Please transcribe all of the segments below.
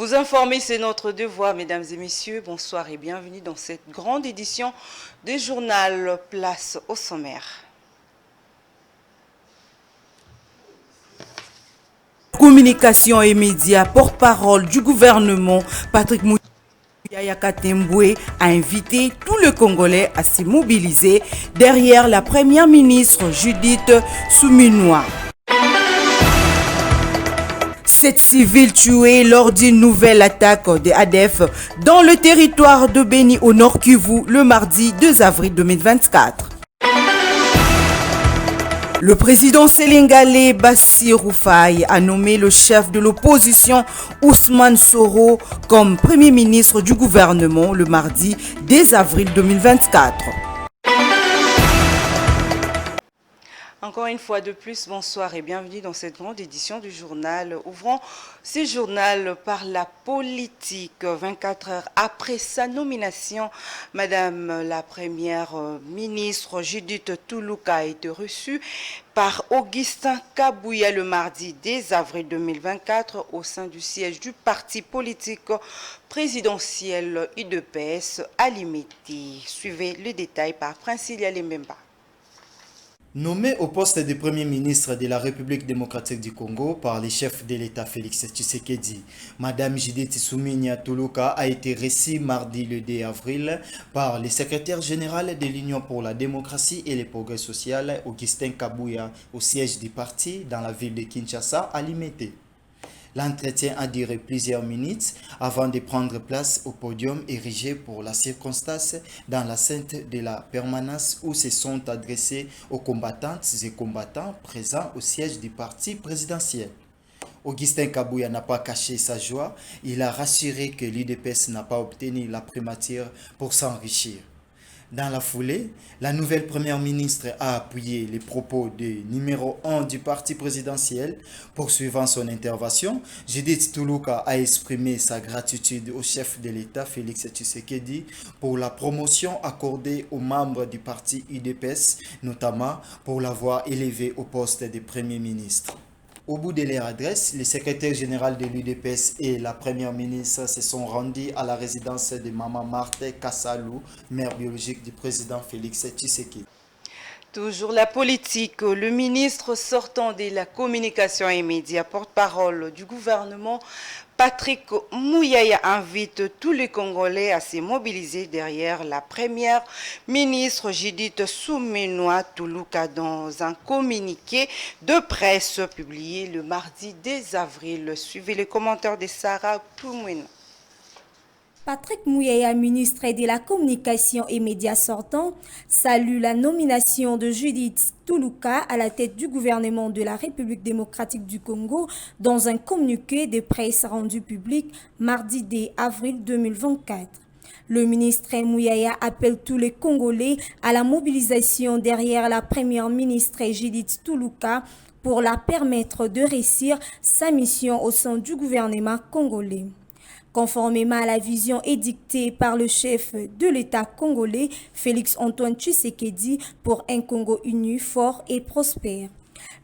Vous informer, c'est notre devoir, mesdames et messieurs. Bonsoir et bienvenue dans cette grande édition du journal Place au sommaire. Communication et médias, porte-parole du gouvernement, Patrick Mouyaya Katemboué a invité tous les Congolais à se mobiliser derrière la première ministre Judith Suminwa. 7 civils tués lors d'une nouvelle attaque de ADF dans le territoire de Beni au Nord Kivu le mardi 2 avril 2024. Le président sénégalais Bassirou Faye a nommé le chef de l'opposition Ousmane Soro comme premier ministre du gouvernement le mardi 2 avril 2024. Encore une fois de plus, bonsoir et bienvenue dans cette grande édition du journal. Ouvrons ce journal par la politique. 24 heures après sa nomination, Madame la Première ministre Judith Toulouka a été reçue par Augustin Kabouya le mardi 10 avril 2024 au sein du siège du parti politique présidentiel UDPS à Limete. Suivez le détail par Princilia Lembemba. Nommé au poste de Premier ministre de la République démocratique du Congo par le chef de l'État Félix Tshisekedi, Madame Judith Suminwa Toulouka a été reçue mardi le 2 avril par le secrétaire général de l'Union pour la démocratie et le progrès social, Augustin Kabouya, au siège du parti dans la ville de Kinshasa à Limete. L'entretien a duré plusieurs minutes avant de prendre place au podium érigé pour la circonstance dans l'enceinte de la permanence où se sont adressés aux combattantes et combattants présents au siège du parti présidentiel. Augustin Kabouya n'a pas caché sa joie, il a rassuré que l'UDPS n'a pas obtenu la primature pour s'enrichir. Dans la foulée, la nouvelle première ministre a appuyé les propos du numéro 1 du parti présidentiel. Poursuivant son intervention, Judith Toulouka a exprimé sa gratitude au chef de l'État Félix Tshisekedi pour la promotion accordée aux membres du parti UDPS, notamment pour l'avoir élevé au poste de Premier ministre. Au bout de leur adresse, le secrétaire général de l'UDPS et la première ministre se sont rendus à la résidence de Maman Marthe Kassalou, mère biologique du président Félix Tshisekedi. Toujours la politique, le ministre sortant de la communication et médias, porte-parole du gouvernement, Patrick Mouyaya invite tous les Congolais à se mobiliser derrière la première ministre Judith Suminwa Toulouka dans un communiqué de presse publié le mardi 2 avril. Suivez les commentaires de Sarah Poumouine. Patrick Mouyaya, ministre de la Communication et médias sortant, salue la nomination de Judith Toulouka à la tête du gouvernement de la République démocratique du Congo dans un communiqué de presse rendu public mardi 2 avril 2024. Le ministre Mouyaya appelle tous les Congolais à la mobilisation derrière la première ministre Judith Toulouka pour la permettre de réussir sa mission au sein du gouvernement congolais. Conformément à la vision édictée par le chef de l'État congolais, Félix Antoine Tshisekedi, pour un Congo uni, fort et prospère.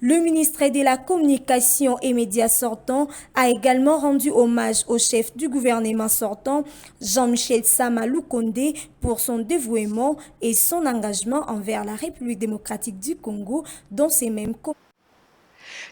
Le ministre de la Communication et médias sortant a également rendu hommage au chef du gouvernement sortant, Jean-Michel Sama Lukonde, pour son dévouement et son engagement envers la République démocratique du Congo dans ces mêmes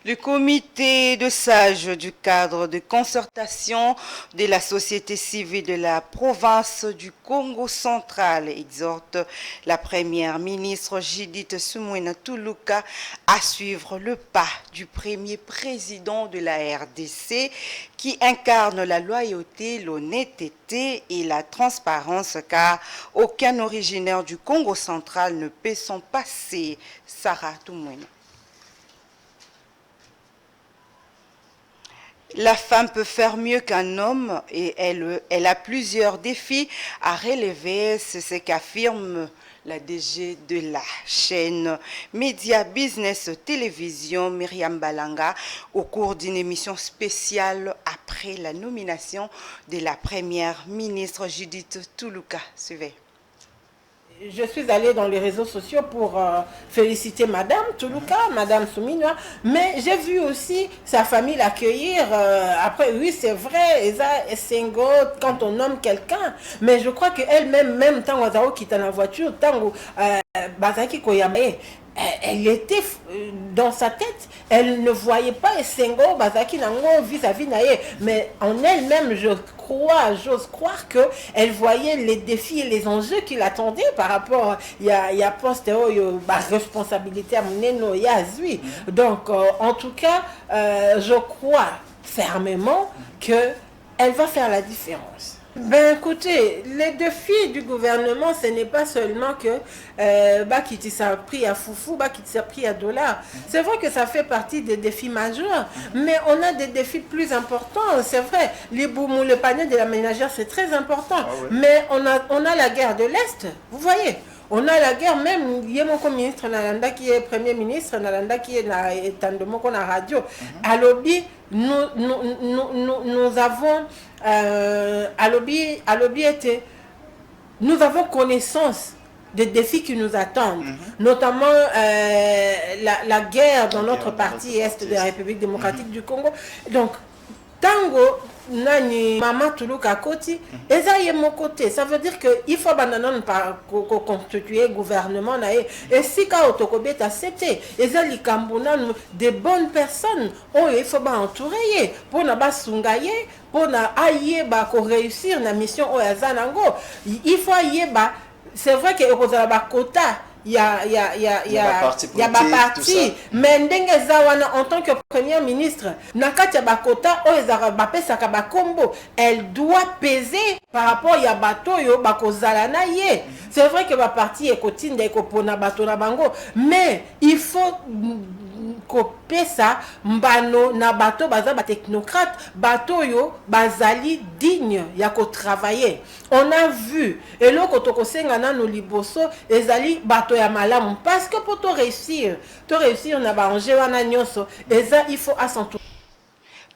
Le comité de sages du cadre de concertation de la société civile de la province du Congo central exhorte la première ministre Judith Suminwa Toulouka à suivre le pas du premier président de la RDC qui incarne la loyauté, l'honnêteté et la transparence car aucun originaire du Congo central ne peut s'en passer. Sarah Poumouine. La femme peut faire mieux qu'un homme et elle a plusieurs défis à relever, c'est ce qu'affirme la DG de la chaîne Média Business Télévision, Myriam Balanga, au cours d'une émission spéciale après la nomination de la première ministre Judith Toulouka. Suivez. je suis allée dans les réseaux sociaux pour féliciter Madame Toulouka, Madame Soumina, mais j'ai vu aussi sa famille l'accueillir. Après, oui, c'est vrai, Eza Sengo, quand on nomme quelqu'un, mais je crois qu'elle-même, même tant Wazao qui est dans la voiture, tant Bazaki Koyamae, elle était dans sa tête, elle ne voyait pas Sengo, Bazaki Nango vis-à-vis Naye, mais en elle-même, j'ose croire qu'elle voyait les défis et les enjeux qui l'attendaient par rapport à poste responsabilité à Mouneno Yazui. Donc, en tout cas, je crois fermement qu'elle va faire la différence. Ben écoutez, les défis du gouvernement, ce n'est pas seulement que qui s'est pris à foufou, qui s'est pris à dollar. C'est vrai que ça fait partie des défis majeurs, mais on a des défis plus importants. C'est vrai, le panier de la ménagère, c'est très important. Ah ouais. Mais on a la guerre de l'Est, vous voyez. On a la guerre même, il y a mon ministre Nalanda qui est premier ministre, Nalanda qui est dans la radio. À Lobby, nous avons nous avons connaissance des défis qui nous attendent, notamment la guerre dans notre partie est de la République démocratique du Congo. Donc, Tango, Nani, Maman Toulouka Koti, et ça y est mon côté. Ça veut dire qu'il faut constituer le gouvernement. Et si quand Otokobeta c'était, et ça les Kambuna, des bonnes personnes, il faut entourer pour ne pas sungaye, pour ne réussir la mission au Yazanango. Il faut c'est vrai que y quota. Il y a parti, mais ndenge zawana en tant que premier ministre, nakati bakota kombo, elle doit peser par rapport à bato yo bakozala na ye. C'est vrai que ba parti ekotinda ekopona bato na bango, mais il faut couper ça mbano na bato baza ba technocrate bato yo bazali digne ya ko travailler. On a vu et là quand on senga na no liboso ezali bato ya malamu parce que pour te réussir na ba enjeu wana nyonso eza il faut accentuer.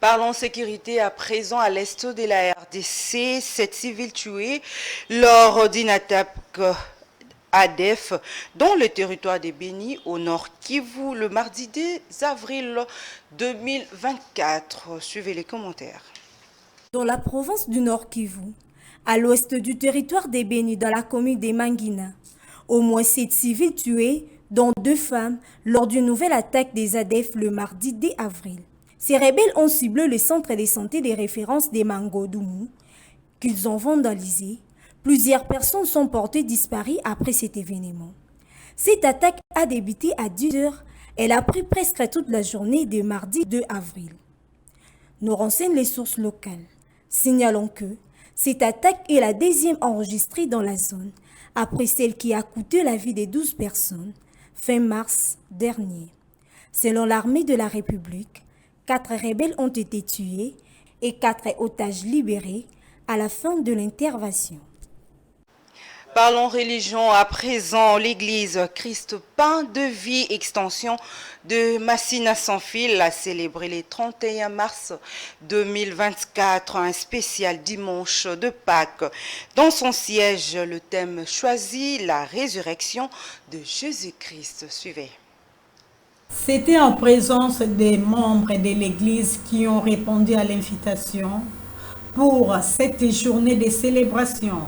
Parlons sécurité à présent à l'est de la RDC. 7 civils tués lors d'une attaque ADF dans le territoire des Béni au nord Kivu le mardi 2 avril 2024. Suivez les commentaires. Dans la province du nord Kivu, à l'ouest du territoire des Béni dans la commune des Mangina, au moins 7 civils tués, dont 2 femmes, lors d'une nouvelle attaque des ADF le mardi 2 avril. Ces rebelles ont ciblé le centre de santé des références des Mangodoumou, qu'ils ont vandalisé. Plusieurs personnes sont portées disparues après cet événement. Cette attaque a débuté à 10 h. Elle a pris presque toute la journée de mardi 2 avril. Nous renseignent les sources locales, signalant que cette attaque est la deuxième enregistrée dans la zone, après celle qui a coûté la vie de 12 personnes fin mars dernier. Selon l'armée de la République, 4 rebelles ont été tués et 4 otages libérés à la fin de l'intervention. Parlons religion à présent. L'église Christ Pain de Vie Extension de Massina Sans Fil a célébré le 31 mars 2024 un spécial dimanche de Pâques. Dans son siège, le thème choisi, la résurrection de Jésus-Christ. Suivez. C'était en présence des membres de l'église qui ont répondu à l'invitation pour cette journée de célébration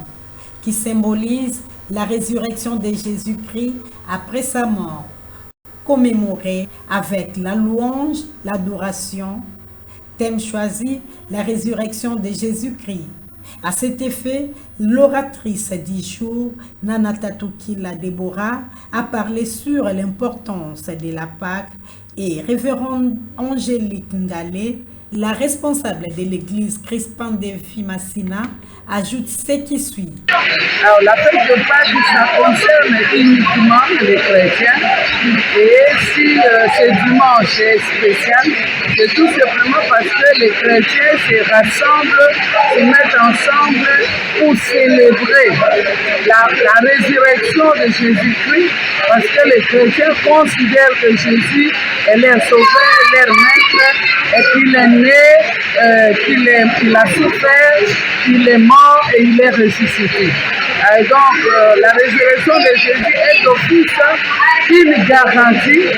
qui symbolise la résurrection de Jésus-Christ après sa mort, commémorée avec la louange, l'adoration. Thème choisi, la résurrection de Jésus-Christ. À cet effet, l'oratrice du jour, Nana Tatukila Déborah, a parlé sur l'importance de la Pâque et révérende Angélique Ngale, la responsable de l'église Crispin de Massina, ajoute ce qui suit. Alors, la fête de Pâques, ça concerne uniquement les chrétiens. Et si ce dimanche est spécial, c'est tout simplement parce que les chrétiens se rassemblent, se mettent ensemble pour célébrer la résurrection de Jésus-Christ. Parce que les chrétiens considèrent que Jésus est leur sauveur, leur maître, et qu'il est né, qu'il a souffert, qu'il est mort et il est ressuscité. La résurrection de Jésus est d'office une garantie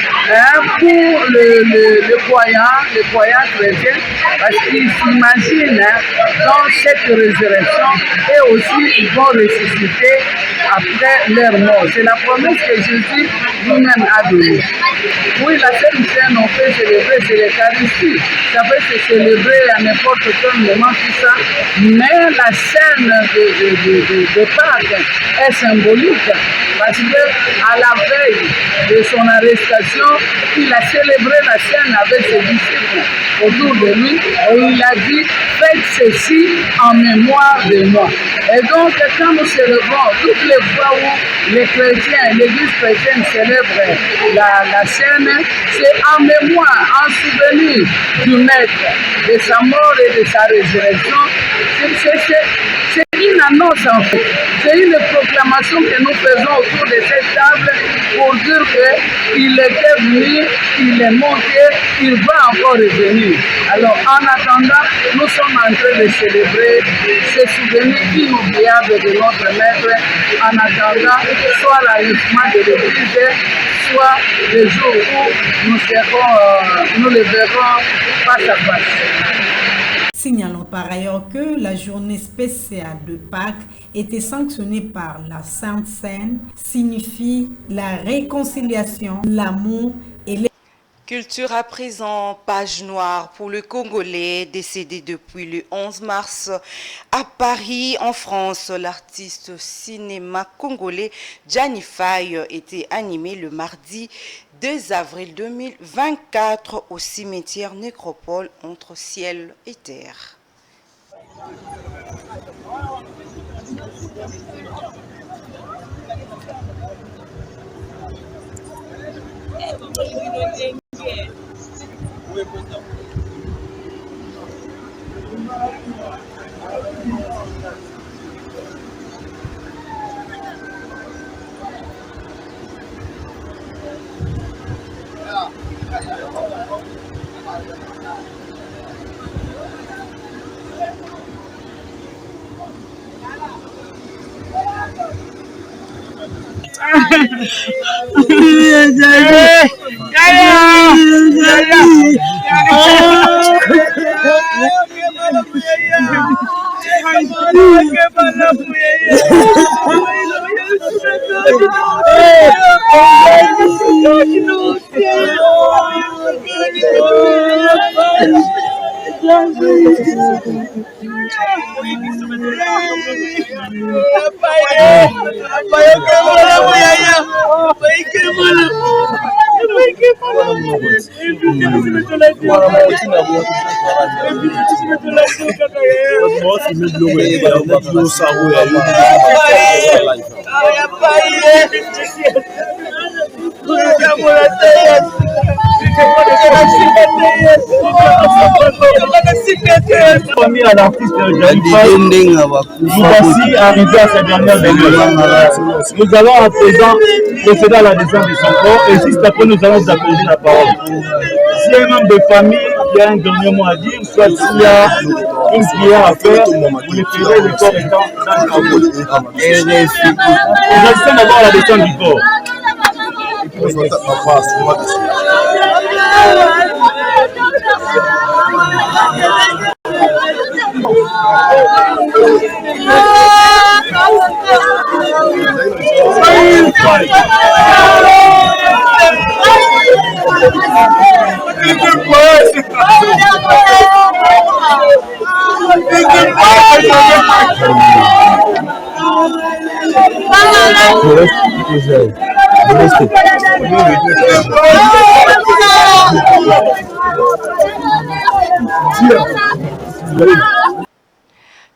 pour le croyant chrétien, parce qu'ils s'imaginent dans cette résurrection et aussi ils vont ressusciter après leur mort. C'est la promesse que Jésus lui-même a donnée. Oui, la Sainte Seine, on peut célébrer, c'est l'Eucharistie. Ça peut se célébrer à n'importe quel moment, tout ça. Mais la scène de Pâques est symbolique parce qu'à la veille de son arrestation, il a célébré la scène avec ses disciples autour de lui et il a dit faites ceci en mémoire de moi. Et donc, quand nous célébrons, toutes les fois où les chrétiens, l'Église chrétienne célèbre la scène, c'est en mémoire, en souvenir du Maître, de sa mort et de sa résurrection. C'est une annonce en fait. C'est une proclamation que nous faisons autour de cette table pour dire qu'il était venu, il est monté, il va encore revenir. Alors en attendant, nous sommes en train de célébrer ce souvenir inoubliable de notre Maître, en attendant soit l'enlèvement de l'Église, soit le jour où nous le verrons face à face. Signalons par ailleurs que la journée spéciale de Pâques était sanctionnée par la Sainte Seine, signifie la réconciliation, l'amour et les... Culture à présent, page noire pour le Congolais décédé depuis le 11 mars à Paris, en France. L'artiste cinéma congolais Gianni Faye était animé le mardi 2 avril 2024 au cimetière Nécropole entre ciel et terre. Famille à l'artiste Gianni Faye, nous voici arrivés à cette dernière demeure. Nous allons à présent procéder à la descente de son corps et juste après nous allons vous accorder la parole. S'il y a un membre de famille qui a un dernier mot à dire, soit s'il y a une prière à faire, vous le ferez le corps étant dans le caveau. Nous assistons d'abord à la descente du corps.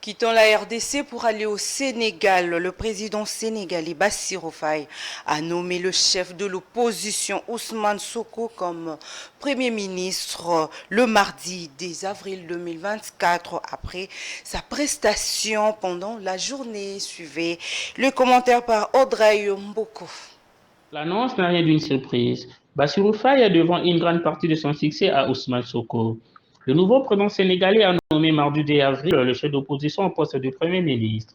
Quittons la RDC pour aller au Sénégal. Le président sénégalais Bassirou Faye a nommé le chef de l'opposition Ousmane Sonko comme Premier ministre le mardi 10 avril 2024 après sa prestation pendant la journée. Suivez le commentaire par Audrey Mboko. L'annonce n'a rien d'une surprise. Bassirou Faye a devant une grande partie de son succès à Ousmane Sonko. Le nouveau président sénégalais a nommé mardi 2 avril le chef d'opposition au poste de Premier ministre.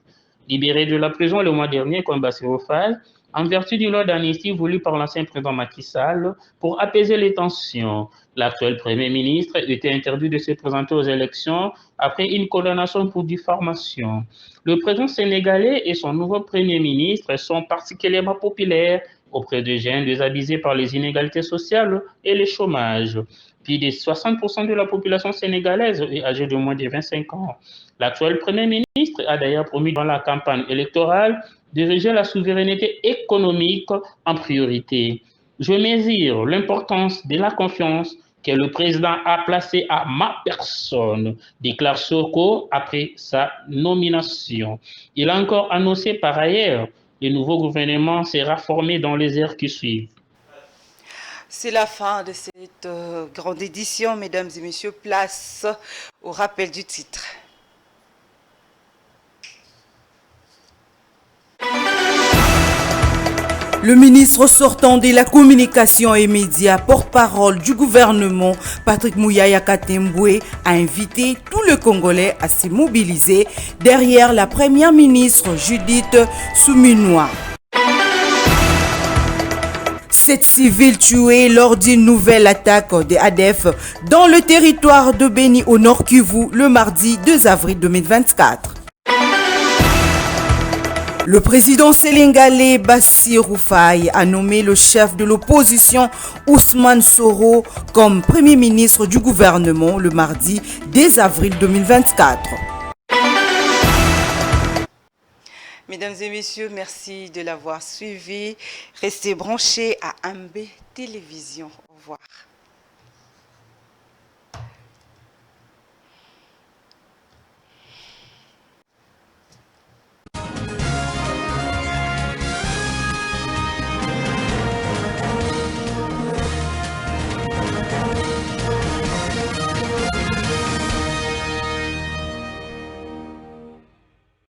libéré de la prison le mois dernier comme Bassirou Faye, en vertu d'une loi d'amnistie voulue par l'ancien président Macky Sall pour apaiser les tensions. L'actuel Premier ministre était interdit de se présenter aux élections après une condamnation pour diffamation. Le président sénégalais et son nouveau Premier ministre sont particulièrement populaires auprès des jeunes désabusés par les inégalités sociales et le chômage. Plus de 60% de la population sénégalaise est âgée de moins de 25 ans. L'actuel Premier ministre a d'ailleurs promis dans la campagne électorale d'ériger la souveraineté économique en priorité. Je mesure l'importance de la confiance que le président a placée à ma personne, déclare Soko après sa nomination. Il a encore annoncé par ailleurs le nouveau gouvernement sera formé dans les heures qui suivent. C'est la fin de cette grande édition, mesdames et messieurs. Place au rappel du titre. Le ministre sortant de la communication et médias, porte-parole du gouvernement, Patrick Mouyaya Katemboué, a invité tous les Congolais à se mobiliser derrière la première ministre Judith Suminwa. 7 civils tués lors d'une nouvelle attaque des ADF dans le territoire de Beni au Nord Kivu le mardi 2 avril 2024. Le président sénégalais Bassirou Faye a nommé le chef de l'opposition Ousmane Soro comme premier ministre du gouvernement le mardi 2 avril 2024. Mesdames et messieurs, merci de l'avoir suivi. Restez branchés à Ambé Télévision. Au revoir.